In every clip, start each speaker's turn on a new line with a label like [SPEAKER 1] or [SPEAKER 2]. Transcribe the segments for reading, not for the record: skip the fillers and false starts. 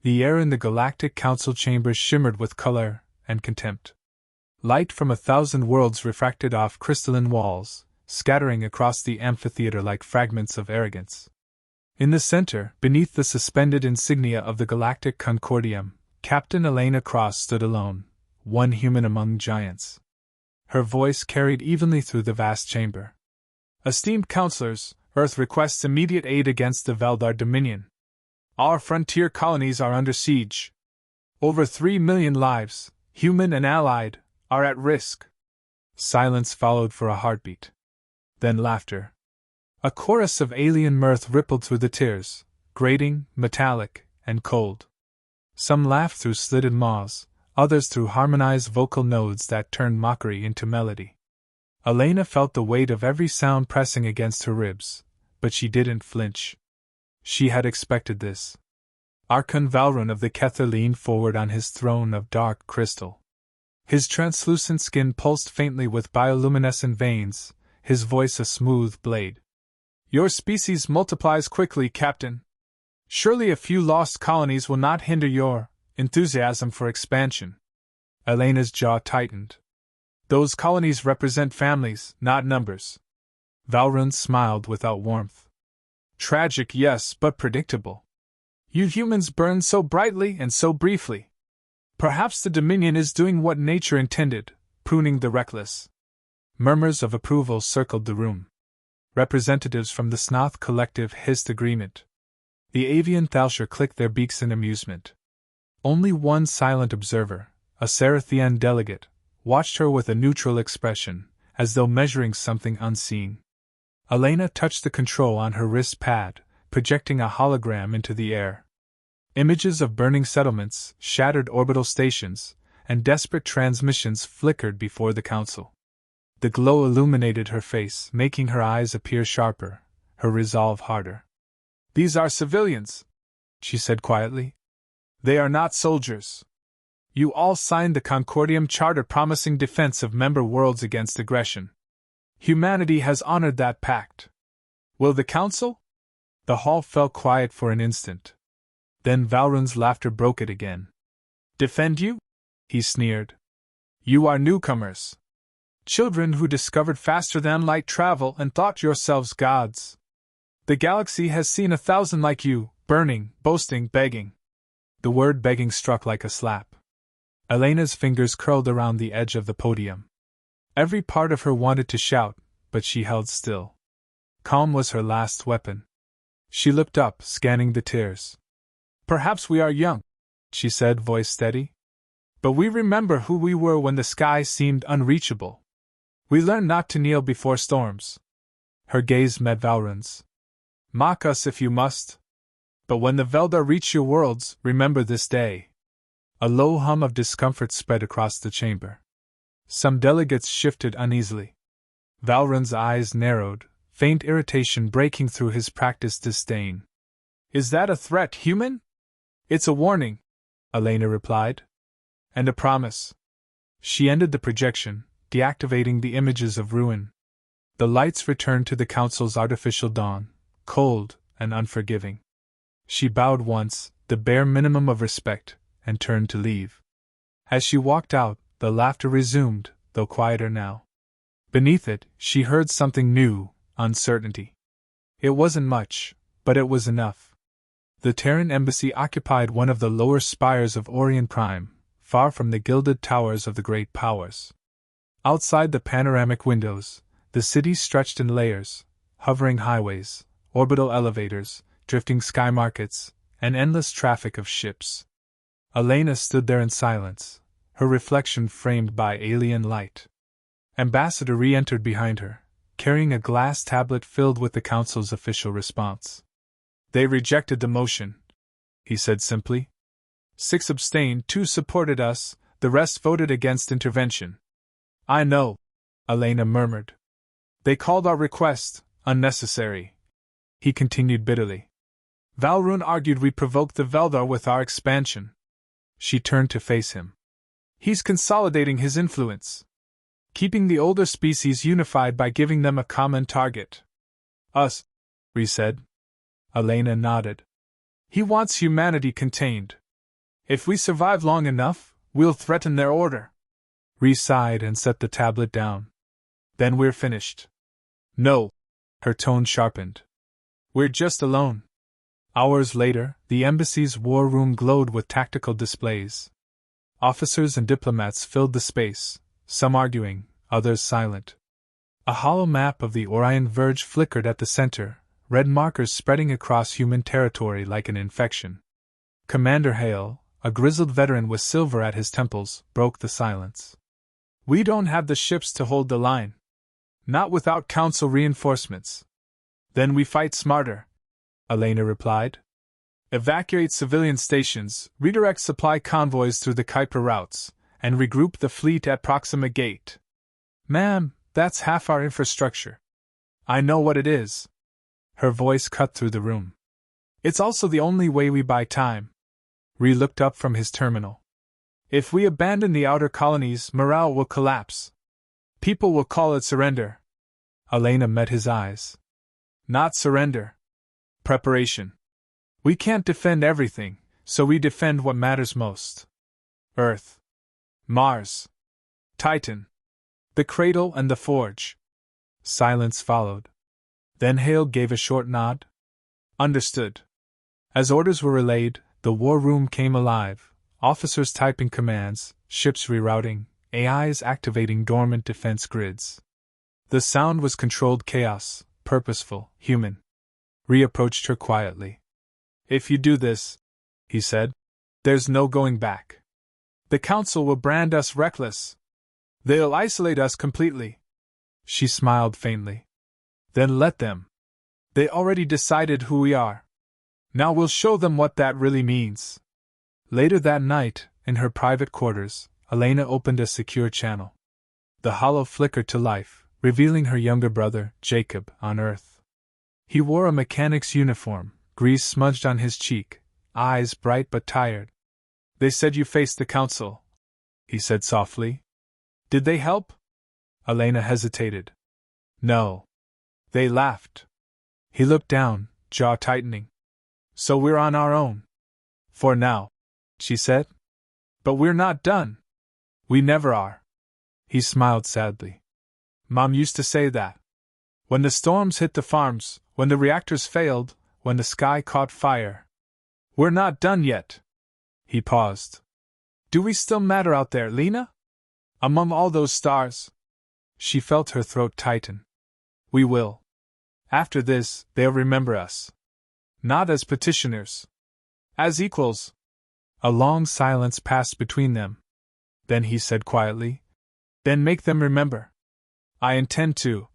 [SPEAKER 1] The air in the Galactic Council chambers shimmered with color and contempt. Light from 1,000 worlds refracted off crystalline walls, scattering across the amphitheater like fragments of arrogance. In the center, beneath the suspended insignia of the Galactic Concordium, Captain Elena Cross stood alone, one human among giants. Her voice carried evenly through the vast chamber. Esteemed counselors, Earth requests immediate aid against the Veldar Dominion. Our frontier colonies are under siege. Over 3 million lives, human and allied, are at risk. Silence followed for a heartbeat. Then laughter. A chorus of alien mirth rippled through the tiers, grating, metallic, and cold. Some laughed through slitted maws, others through harmonized vocal nodes that turned mockery into melody. Elena felt the weight of every sound pressing against her ribs, but she didn't flinch. She had expected this. Archon Valrun of the Kether leaned forward on his throne of dark crystal. His translucent skin pulsed faintly with bioluminescent veins, his voice a smooth blade. Your species multiplies quickly, Captain. Surely a few lost colonies will not hinder your enthusiasm for expansion. Elena's jaw tightened. Those colonies represent families, not numbers. Valrun smiled without warmth. Tragic, yes, but predictable. You humans burn so brightly and so briefly. Perhaps the Dominion is doing what nature intended, pruning the reckless. Murmurs of approval circled the room. Representatives from the Snoth Collective hissed agreement. The avian Thalsher clicked their beaks in amusement. Only one silent observer, a Sarathian delegate, watched her with a neutral expression, as though measuring something unseen. Elena touched the control on her wrist pad, projecting a hologram into the air. Images of burning settlements, shattered orbital stations, and desperate transmissions flickered before the council. The glow illuminated her face, making her eyes appear sharper, her resolve harder. These are civilians, she said quietly. They are not soldiers. You all signed the Concordium Charter promising defense of member worlds against aggression. Humanity has honored that pact. Will the Council? The hall fell quiet for an instant. Then Valrun's laughter broke it again. Defend you? He sneered. You are newcomers. Children who discovered faster-than-light travel and thought yourselves gods. The galaxy has seen 1,000 like you, burning, boasting, begging. The word begging struck like a slap. Elena's fingers curled around the edge of the podium. Every part of her wanted to shout, but she held still. Calm was her last weapon. She looked up, scanning the tiers. Perhaps we are young, she said, voice steady. But we remember who we were when the sky seemed unreachable. We learned not to kneel before storms. Her gaze met Valrun's. Mock us if you must. But when the Veldar reach your worlds, remember this day. A low hum of discomfort spread across the chamber. Some delegates shifted uneasily. Valrun's eyes narrowed, faint irritation breaking through his practiced disdain. Is that a threat, human? It's a warning, Elena replied. And a promise. She ended the projection, deactivating the images of ruin. The lights returned to the Council's artificial dawn, cold and unforgiving. She bowed once, the bare minimum of respect, and turned to leave. As she walked out, the laughter resumed, though quieter now. Beneath it, she heard something new, uncertainty. It wasn't much, but it was enough. The Terran embassy occupied one of the lower spires of Orion Prime, far from the gilded towers of the great powers. Outside the panoramic windows, the city stretched in layers, hovering highways, orbital elevators, drifting sky markets, an endless traffic of ships. Elena stood there in silence, her reflection framed by alien light. Ambassador re-entered behind her, carrying a glass tablet filled with the Council's official response. They rejected the motion, he said simply. 6 abstained, 2 supported us, the rest voted against intervention. I know, Elena murmured. They called our request unnecessary. He continued bitterly. Valrun argued we provoked the Veldar with our expansion. She turned to face him. He's consolidating his influence. Keeping the older species unified by giving them a common target. Us, Ree said. Elena nodded. He wants humanity contained, If we survive long enough, we'll threaten their order. Ree sighed and set the tablet down. Then we're finished. No. Her tone sharpened. We're just alone. Hours later, the embassy's war room glowed with tactical displays. Officers and diplomats filled the space, some arguing, others silent. A hollow map of the Orion Verge flickered at the center, red markers spreading across human territory like an infection. Commander Hale, a grizzled veteran with silver at his temples, broke the silence. We don't have the ships to hold the line. Not without Council reinforcements. Then we fight smarter, Elena replied. Evacuate civilian stations, redirect supply convoys through the Kuiper routes, and regroup the fleet at Proxima Gate. Ma'am, that's half our infrastructure. I know what it is. Her voice cut through the room. It's also the only way we buy time. Ree looked up from his terminal. If we abandon the outer colonies, morale will collapse. People will call it surrender. Elena met his eyes. Not surrender. Preparation. We can't defend everything, so we defend what matters most. Earth. Mars. Titan. The cradle and the forge. Silence followed. Then Hale gave a short nod. Understood. As orders were relayed, the war room came alive, officers typing commands, ships rerouting, AIs activating dormant defense grids. The sound was controlled chaos, purposeful, human. Ree approached her quietly. If you do this, he said, there's no going back. The Council will brand us reckless. They'll isolate us completely. She smiled faintly. Then let them. They already decided who we are. Now we'll show them what that really means. Later that night, in her private quarters, Elena opened a secure channel. The hollow flickered to life, revealing her younger brother, Jacob, on Earth. He wore a mechanic's uniform, grease smudged on his cheek, eyes bright but tired. They said you faced the Council, he said softly. Did they help? Elena hesitated. No. They laughed. He looked down, jaw tightening. So we're on our own. For now, she said. But we're not done. We never are. He smiled sadly. Mom used to say that. When the storms hit the farms, when the reactors failed, when the sky caught fire. We're not done yet. He paused. Do we still matter out there, Lena? Among all those stars? She felt her throat tighten. We will. After this, they'll remember us. Not as petitioners. As equals. A long silence passed between them. Then he said quietly, Then make them remember. I intend to,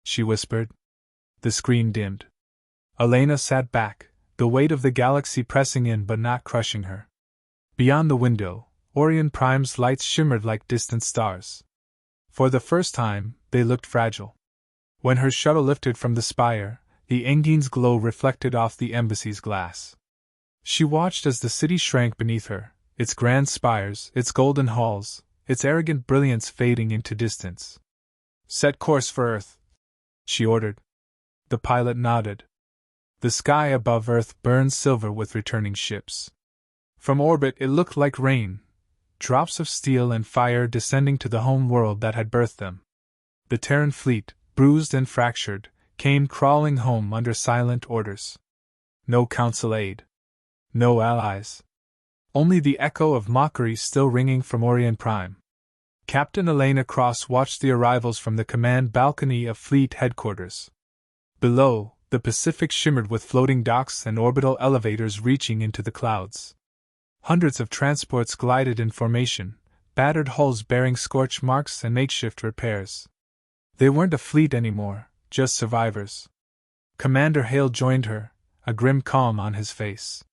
[SPEAKER 1] she whispered. The screen dimmed. Elena sat back, the weight of the galaxy pressing in but not crushing her. Beyond the window, Orion Prime's lights shimmered like distant stars. For the first time, they looked fragile. When her shuttle lifted from the spire, the Engine's glow reflected off the embassy's glass. She watched as the city shrank beneath her, its grand spires, its golden halls, its arrogant brilliance fading into distance. Set course for Earth, she ordered. The pilot nodded. The sky above Earth burned silver with returning ships. From orbit it looked like rain, drops of steel and fire descending to the home world that had birthed them. The Terran fleet, bruised and fractured, came crawling home under silent orders. No Council aid. No allies. Only the echo of mockery still ringing from Orion Prime. Captain Elena Cross watched the arrivals from the command balcony of Fleet Headquarters. Below, the Pacific shimmered with floating docks and orbital elevators reaching into the clouds. Hundreds of transports glided in formation, battered hulls bearing scorch marks and makeshift repairs. They weren't a fleet anymore, just survivors. Commander Hale joined her, a grim calm on his face.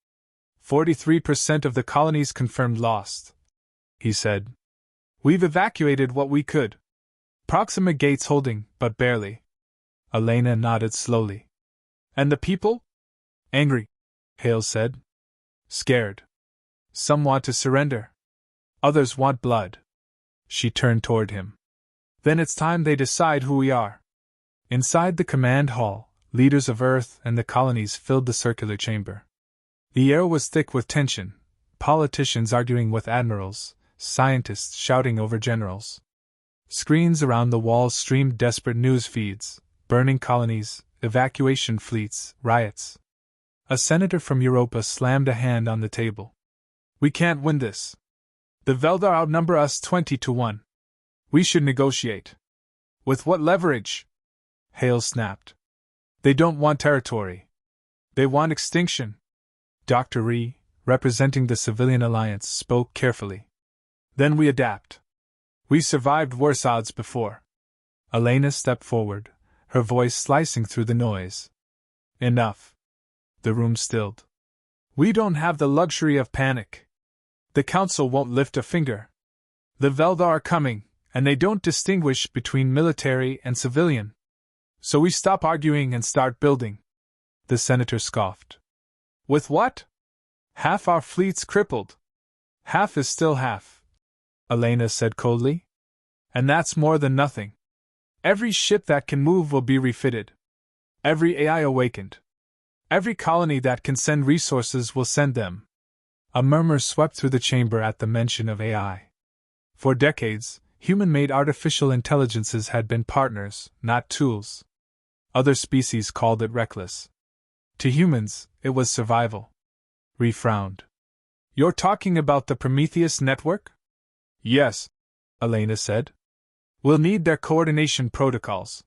[SPEAKER 1] 43% of the colonies confirmed lost, he said. We've evacuated what we could. Proxima Gate's holding, but barely. Elena nodded slowly. And the people? Angry, Hale said. Scared. Some want to surrender. Others want blood. She turned toward him. Then it's time they decide who we are. Inside the command hall, leaders of Earth and the colonies filled the circular chamber. The air was thick with tension, politicians arguing with admirals, scientists shouting over generals. Screens around the walls streamed desperate news feeds, burning colonies, evacuation fleets, riots. A senator from Europa slammed a hand on the table. "We can't win this. The Veldar outnumber us 20-1. We should negotiate." "With what leverage?" Hale snapped. "They don't want territory. They want extinction." Dr. Ree, representing the Civilian Alliance, spoke carefully. "Then we adapt. We survived worse odds before." Elena stepped forward, her voice slicing through the noise. "Enough." The room stilled. "We don't have the luxury of panic. The Council won't lift a finger. The Veldar are coming, and they don't distinguish between military and civilian. So we stop arguing and start building." The senator scoffed. "With what? Half our fleet's crippled." "Half is still half," Elena said coldly. "And that's more than nothing. Every ship that can move will be refitted. Every AI awakened. Every colony that can send resources will send them." A murmur swept through the chamber at the mention of AI. For decades, human-made artificial intelligences had been partners, not tools. Other species called it reckless. To humans, it was survival. Ree frowned. "You're talking about the Prometheus network?" "Yes," Elena said. "We'll need their coordination protocols.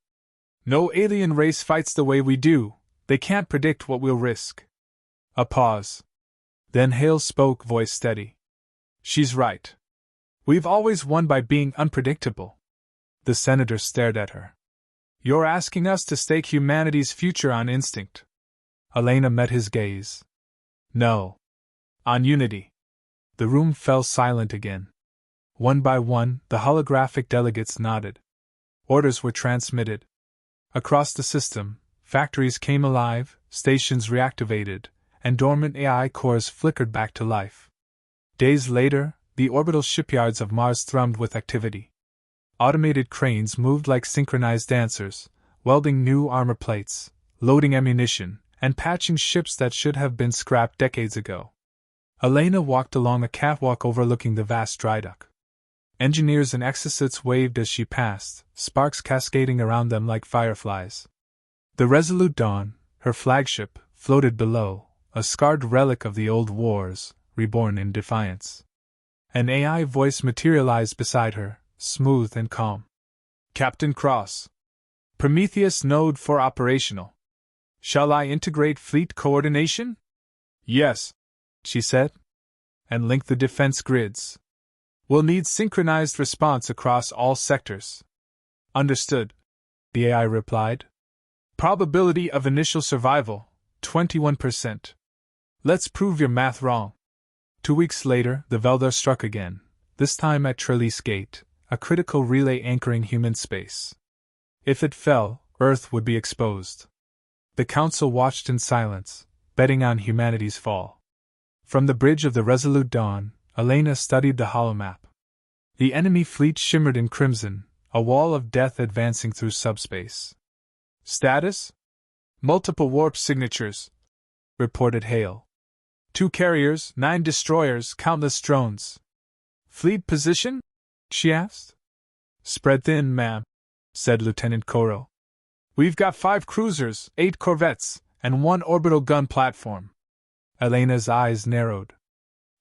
[SPEAKER 1] No alien race fights the way we do. They can't predict what we'll risk." A pause. Then Hale spoke, voice steady. "She's right. We've always won by being unpredictable." The senator stared at her. "You're asking us to stake humanity's future on instinct." Elena met his gaze. "No. On unity." The room fell silent again. One by one, the holographic delegates nodded. Orders were transmitted. Across the system, factories came alive, stations reactivated, and dormant AI cores flickered back to life. Days later, the orbital shipyards of Mars thrummed with activity. Automated cranes moved like synchronized dancers, welding new armor plates, loading ammunition, and patching ships that should have been scrapped decades ago. Elena walked along a catwalk overlooking the vast drydock. Engineers and exosuits waved as she passed, sparks cascading around them like fireflies. The Resolute Dawn, her flagship, floated below, a scarred relic of the old wars, reborn in defiance. An AI voice materialized beside her, smooth and calm. "Captain Cross. Prometheus node 4 operational. Shall I integrate fleet coordination?" "Yes," she said. "And link the defense grids. We'll need synchronized response across all sectors." "Understood," the AI replied. "Probability of initial survival, 21%. Let's prove your math wrong." 2 weeks later, the Veldar struck again, this time at Trellis Gate, a critical relay anchoring human space. If it fell, Earth would be exposed. The Council watched in silence, betting on humanity's fall. From the bridge of the Resolute Dawn, Elena studied the holomap. The enemy fleet shimmered in crimson, a wall of death advancing through subspace. "Status? Multiple warp signatures," reported Hale. 2 carriers, 9 destroyers, countless drones. "Fleet position?" she asked. "Spread thin, ma'am," said Lieutenant Koro. "We've got 5 cruisers, 8 corvettes, and 1 orbital gun platform." Elena's eyes narrowed.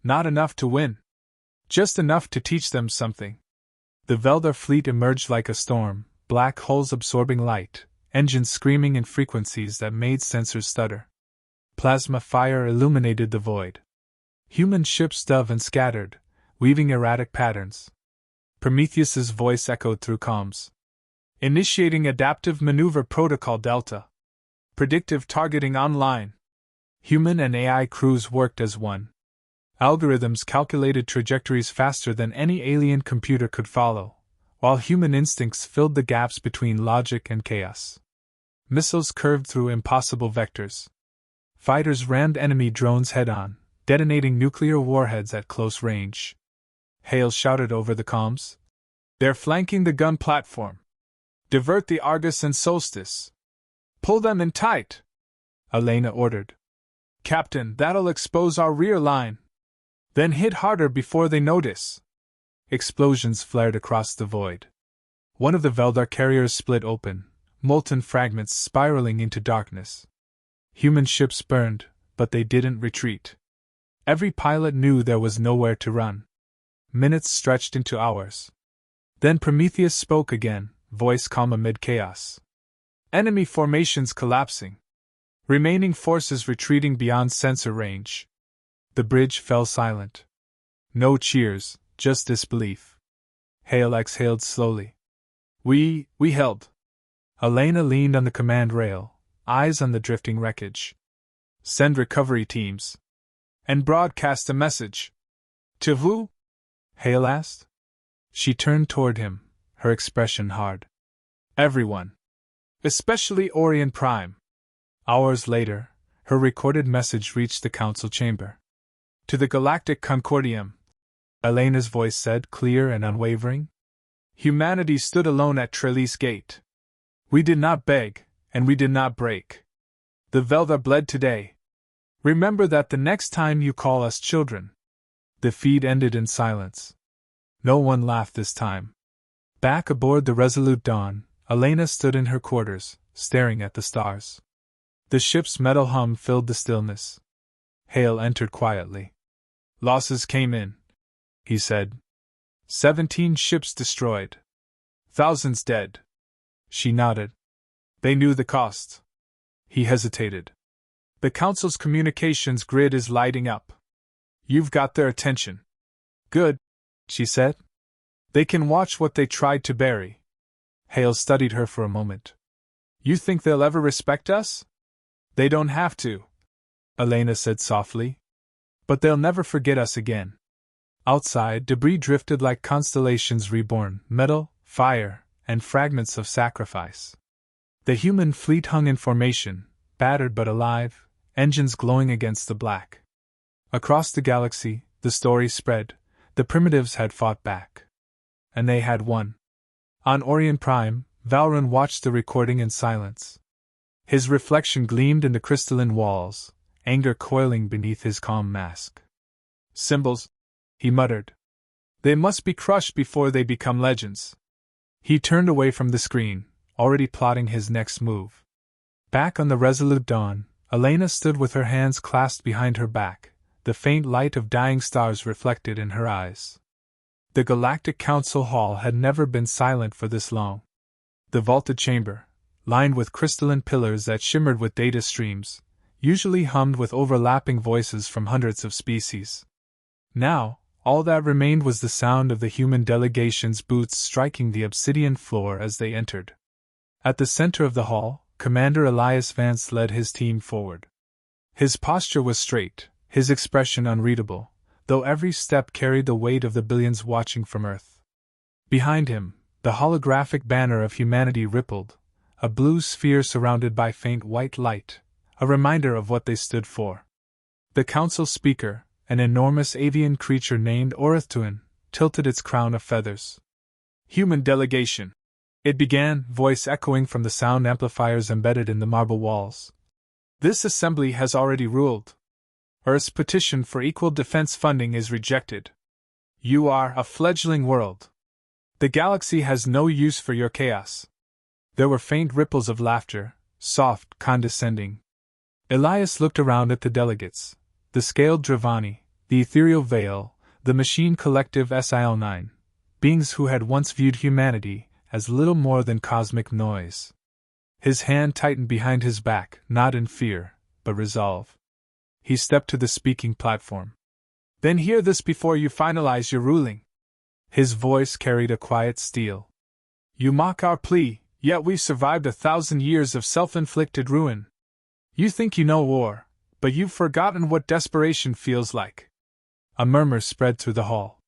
[SPEAKER 1] "Not enough to win. Just enough to teach them something." The Veldar fleet emerged like a storm, black holes absorbing light, engines screaming in frequencies that made sensors stutter. Plasma fire illuminated the void. Human ships dove and scattered, weaving erratic patterns. Prometheus's voice echoed through comms. "Initiating Adaptive Maneuver Protocol Delta. Predictive Targeting Online." Human and AI crews worked as one. Algorithms calculated trajectories faster than any alien computer could follow, while human instincts filled the gaps between logic and chaos. Missiles curved through impossible vectors. Fighters rammed enemy drones head-on, detonating nuclear warheads at close range. Hale shouted over the comms. "They're flanking the gun platform. Divert the Argus and Solstice. Pull them in tight," Elena ordered. "Captain, that'll expose our rear line." Then hit harder before they notice. Explosions flared across the void. One of the Veldar carriers split open, molten fragments spiraling into darkness. Human ships burned, but they didn't retreat. Every pilot knew there was nowhere to run. Minutes stretched into hours. Then Prometheus spoke again, voice calm amid chaos. Enemy formations collapsing. Remaining forces retreating beyond sensor range. The bridge fell silent. No cheers, just disbelief. Hale exhaled slowly. We held. Elena leaned on the command rail, eyes on the drifting wreckage. Send recovery teams. And broadcast a message. To who? Hale asked. She turned toward him, her expression hard. Everyone. Especially Orion Prime. Hours later, her recorded message reached the council chamber. To the Galactic Concordium, Elena's voice said, clear and unwavering. Humanity stood alone at Trellis Gate. We did not beg, and we did not break. The Veldar bled today. Remember that the next time you call us children. The feed ended in silence. No one laughed this time. Back aboard the Resolute Dawn, Elena stood in her quarters, staring at the stars. The ship's metal hum filled the stillness. Hale entered quietly. Losses came in, he said. 17 ships destroyed. Thousands dead. She nodded. They knew the cost. He hesitated. The Council's communications grid is lighting up. You've got their attention. Good, she said. They can watch what they tried to bury. Hale studied her for a moment. You think they'll ever respect us? They don't have to, Elena said softly. But they'll never forget us again. Outside, debris drifted like constellations reborn, metal, fire, and fragments of sacrifice. The human fleet hung in formation, battered but alive, engines glowing against the black. Across the galaxy, the story spread. The primitives had fought back. And they had won. On Orion Prime, Valron watched the recording in silence. His reflection gleamed in the crystalline walls, anger coiling beneath his calm mask. Symbols, he muttered. They must be crushed before they become legends. He turned away from the screen, already plotting his next move. Back on the Resolute Dawn, Elena stood with her hands clasped behind her back, the faint light of dying stars reflected in her eyes. The Galactic Council Hall had never been silent for this long. The vaulted chamber, lined with crystalline pillars that shimmered with data streams, usually hummed with overlapping voices from hundreds of species. Now, all that remained was the sound of the human delegation's boots striking the obsidian floor as they entered. At the center of the hall, Commander Elias Vance led his team forward. His posture was straight, his expression unreadable, though every step carried the weight of the billions watching from Earth. Behind him, the holographic banner of humanity rippled, a blue sphere surrounded by faint white light, a reminder of what they stood for. The council speaker, an enormous avian creature named Orithtuin, tilted its crown of feathers. Human delegation, it began, voice echoing from the sound amplifiers embedded in the marble walls. This assembly has already ruled. Earth's petition for equal defense funding is rejected. You are a fledgling world. The galaxy has no use for your chaos. There were faint ripples of laughter, soft, condescending. Elias looked around at the delegates, the scaled Dravani, the ethereal Veil, the machine collective SIL-9, beings who had once viewed humanity as little more than cosmic noise. His hand tightened behind his back, not in fear, but resolve. He stepped to the speaking platform. Then hear this before you finalize your ruling. His voice carried a quiet steel. You mock our plea, yet we've survived 1,000 years of self-inflicted ruin. You think you know war, but you've forgotten what desperation feels like. A murmur spread through the hall.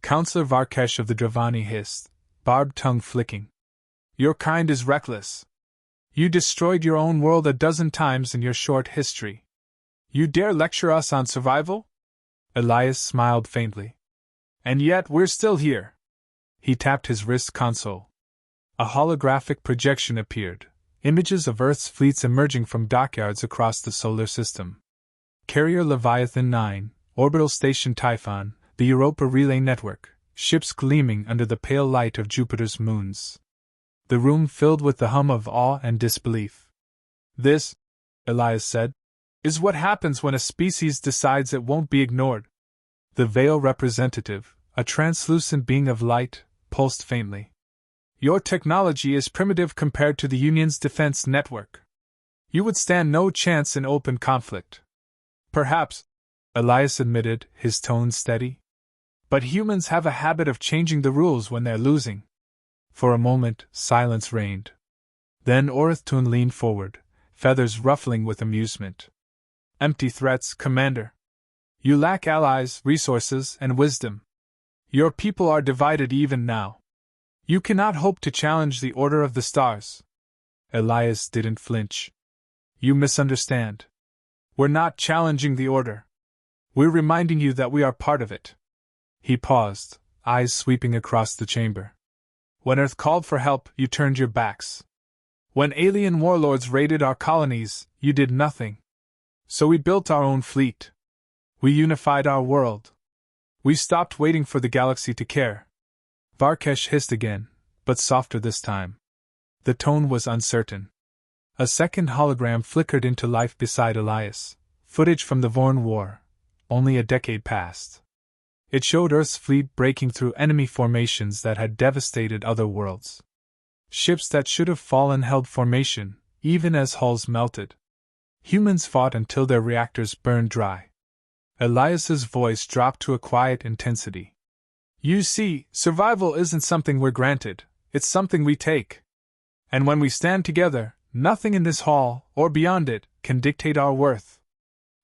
[SPEAKER 1] Counselor Varkesh of the Dravani hissed, barbed tongue flicking. Your kind is reckless. You destroyed your own world 12 times in your short history. You dare lecture us on survival? Elias smiled faintly. And yet we're still here. He tapped his wrist console. A holographic projection appeared, images of Earth's fleets emerging from dockyards across the solar system. Carrier Leviathan 9, Orbital Station Typhon, the Europa Relay Network, ships gleaming under the pale light of Jupiter's moons. The room filled with the hum of awe and disbelief. This, Elias said, is what happens when a species decides it won't be ignored. The Veil representative, a translucent being of light, pulsed faintly. Your technology is primitive compared to the Union's defense network. You would stand no chance in open conflict. Perhaps, Elias admitted, his tone steady. But humans have a habit of changing the rules when they're losing. For a moment, silence reigned. Then Orithun leaned forward, feathers ruffling with amusement. Empty threats, Commander. You lack allies, resources, and wisdom. Your people are divided even now. You cannot hope to challenge the Order of the Stars. Elias didn't flinch. You misunderstand. We're not challenging the Order. We're reminding you that we are part of it. He paused, eyes sweeping across the chamber. When Earth called for help, you turned your backs. When alien warlords raided our colonies, you did nothing. So we built our own fleet. We unified our world. We stopped waiting for the galaxy to care. Varkesh hissed again, but softer this time. The tone was uncertain. A second hologram flickered into life beside Elias, footage from the Vorn War, only a decade past. It showed Earth's fleet breaking through enemy formations that had devastated other worlds. Ships that should have fallen held formation, even as hulls melted. Humans fought until their reactors burned dry. Elias's voice dropped to a quiet intensity. You see, survival isn't something we're granted, it's something we take. And when we stand together, nothing in this hall, or beyond it, can dictate our worth.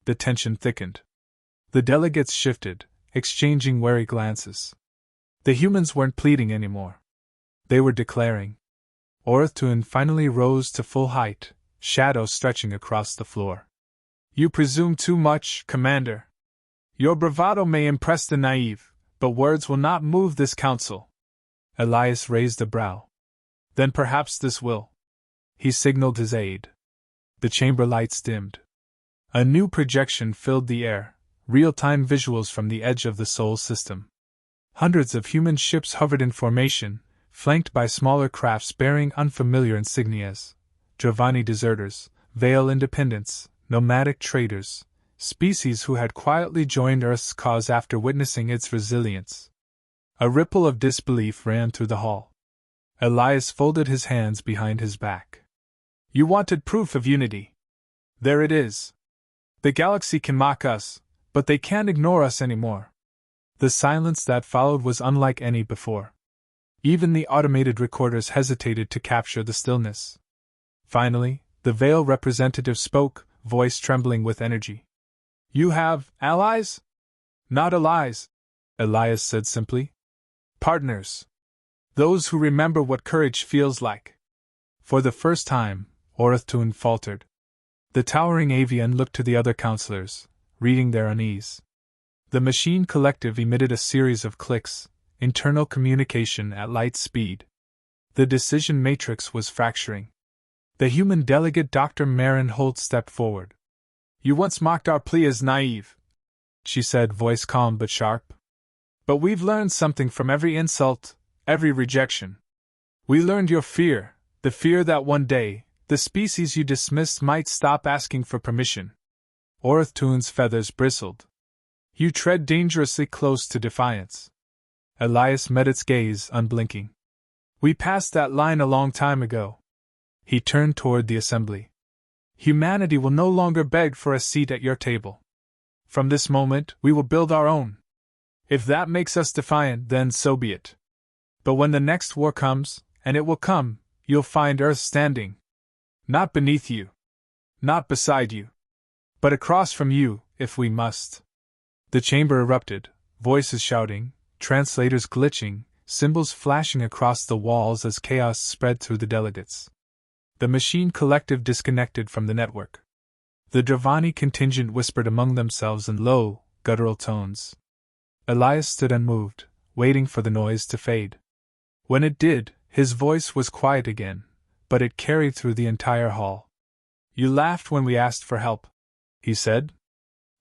[SPEAKER 1] The tension thickened. The delegates shifted, exchanging wary glances. The humans weren't pleading anymore. They were declaring. Orithun finally rose to full height, shadows stretching across the floor. You presume too much, Commander. Your bravado may impress the naive, but words will not move this council. Elias raised a brow. Then perhaps this will. He signaled his aide. The chamber lights dimmed. A new projection filled the air, real-time visuals from the edge of the Sol system. Hundreds of human ships hovered in formation, flanked by smaller crafts bearing unfamiliar insignias. Dravani deserters, Veil independents, nomadic traders, species who had quietly joined Earth's cause after witnessing its resilience. A ripple of disbelief ran through the hall. Elias folded his hands behind his back. You wanted proof of unity. There it is. The galaxy can mock us, but they can't ignore us anymore. The silence that followed was unlike any before. Even the automated recorders hesitated to capture the stillness. Finally, the Veil representative spoke, voice trembling with energy. You have allies? Not allies, Elias said simply. Partners. Those who remember what courage feels like. For the first time, Orithun faltered. The towering avian looked to the other counselors, reading their unease. The machine collective emitted a series of clicks, internal communication at light speed. The decision matrix was fracturing. The human delegate Dr. Marin Holt stepped forward. You once mocked our plea as naive, she said, voice calm but sharp. But we've learned something from every insult, every rejection. We learned your fear, the fear that one day, the species you dismissed might stop asking for permission. Orithun's feathers bristled. You tread dangerously close to defiance. Elias met its gaze, unblinking. We passed that line a long time ago. He turned toward the assembly. Humanity will no longer beg for a seat at your table. From this moment, we will build our own. If that makes us defiant, then so be it. But when the next war comes, and it will come, you'll find Earth standing. Not beneath you. Not beside you. But across from you, if we must. The chamber erupted, voices shouting, translators glitching, symbols flashing across the walls as chaos spread through the delegates. The machine collective disconnected from the network. The Dravani contingent whispered among themselves in low, guttural tones. Elias stood unmoved, waiting for the noise to fade. When it did, his voice was quiet again, but it carried through the entire hall. You laughed when we asked for help, he said.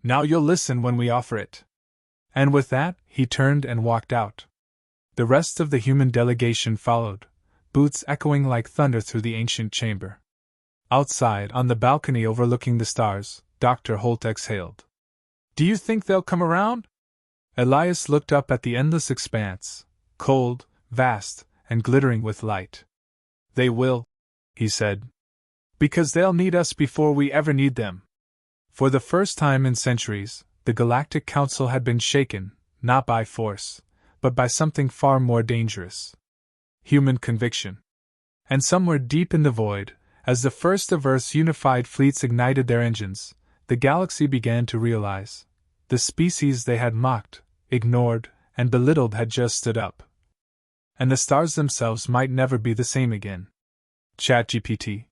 [SPEAKER 1] Now you'll listen when we offer it. And with that, he turned and walked out. The rest of the human delegation followed, boots echoing like thunder through the ancient chamber. Outside, on the balcony overlooking the stars, Dr. Holt exhaled. Do you think they'll come around? Elias looked up at the endless expanse, cold, vast, and glittering with light. They will, he said. Because they'll need us before we ever need them. For the first time in centuries, the Galactic Council had been shaken, not by force, but by something far more dangerous. Human conviction. And somewhere deep in the void, as the first of Earth's unified fleets ignited their engines, the galaxy began to realize. The species they had mocked, ignored, and belittled had just stood up. And the stars themselves might never be the same again. ChatGPT.